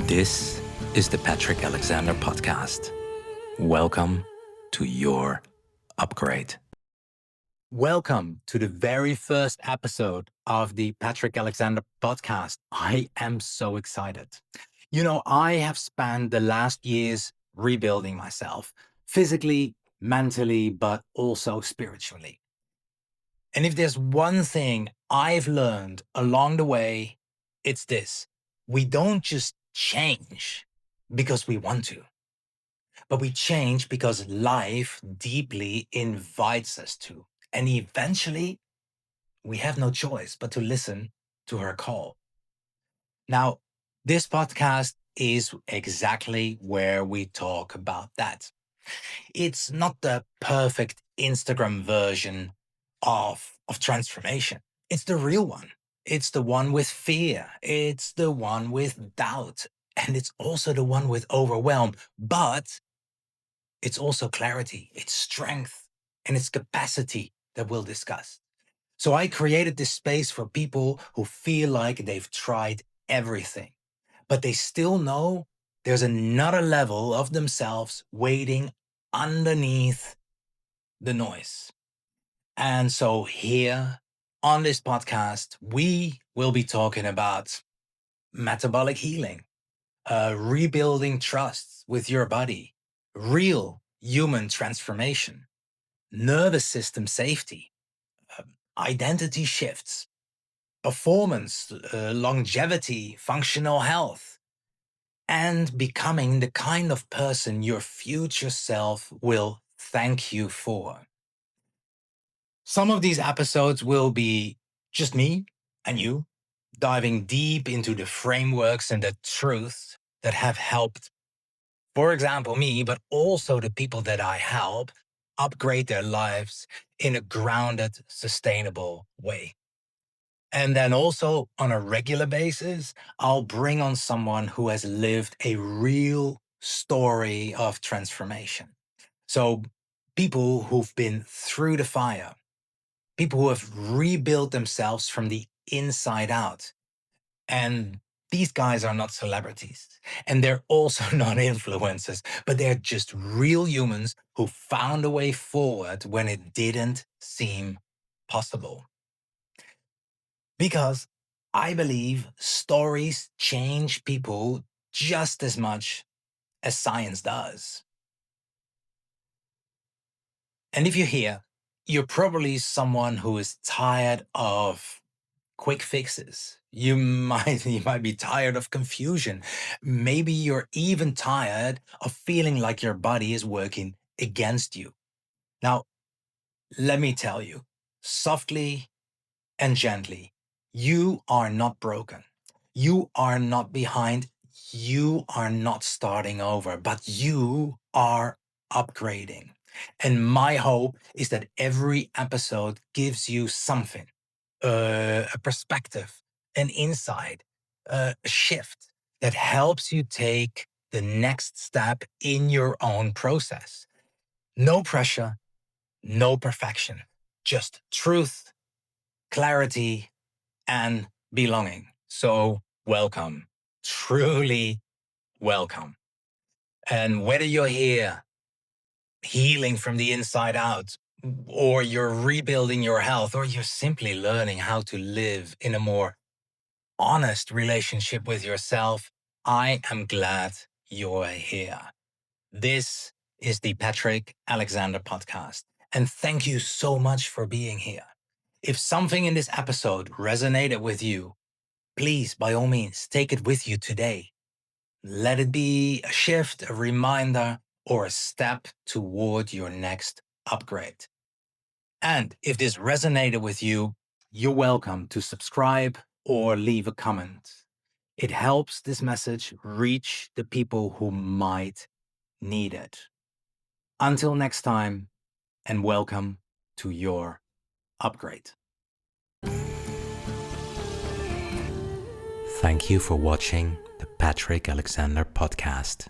This is the Patrick Alexander Podcast. Welcome to your upgrade. Welcome to the very first episode of the Patrick Alexander Podcast. I am so excited. I have spent the last years rebuilding myself, physically, mentally, but also spiritually. And if there's one thing I've learned along the way, it's this. We don't just change because we want to, but we change because life deeply invites us to. And eventually, we have no choice but to listen to her call. Now, this podcast is exactly where we talk about that. It's not the perfect Instagram version of transformation. It's the real one. It's the one with fear. It's the one with doubt. And it's also the one with overwhelm. But it's also clarity, it's strength, and it's capacity that we'll discuss. So I created this space for people who feel like they've tried everything, but they still know there's another level of themselves waiting underneath the noise. And so here on this podcast, we will be talking about metabolic healing, rebuilding trust with your body, real human transformation, nervous system safety, identity shifts, performance, longevity, functional health, and becoming the kind of person your future self will thank you for. Some of these episodes will be just me and you diving deep into the frameworks and the truths that have helped, for example, me, but also the people that I help upgrade their lives in a grounded, sustainable way. And then also on a regular basis, I'll bring on someone who has lived a real story of transformation. So people who've been through the fire, people who have rebuilt themselves from the inside out. And these guys are not celebrities, and they're also not influencers, but they're just real humans who found a way forward when it didn't seem possible. Because I believe stories change people just as much as science does. And if you're here, you're probably someone who is tired of quick fixes. You might be tired of confusion. Maybe you're even tired of feeling like your body is working against you. Now, let me tell you, softly and gently, you are not broken. You are not behind. You are not starting over, but you are upgrading. And my hope is that every episode gives you something, a perspective, an insight, a shift that helps you take the next step in your own process. No pressure, no perfection, just truth, clarity, and belonging. So welcome, truly welcome. And whether you're here healing from the inside out, or you're rebuilding your health, or you're simply learning how to live in a more honest relationship with yourself, I am glad you're here. This is the Patrick Alexander Podcast, and thank you so much for being here. If something in this episode resonated with you, please, by all means, take it with you today. Let it be a shift, a reminder, or a step toward your next upgrade. And if this resonated with you, you're welcome to subscribe or leave a comment. It helps this message reach the people who might need it. Until next time, and welcome to your upgrade. Thank you for watching the Patrick Alexander Podcast.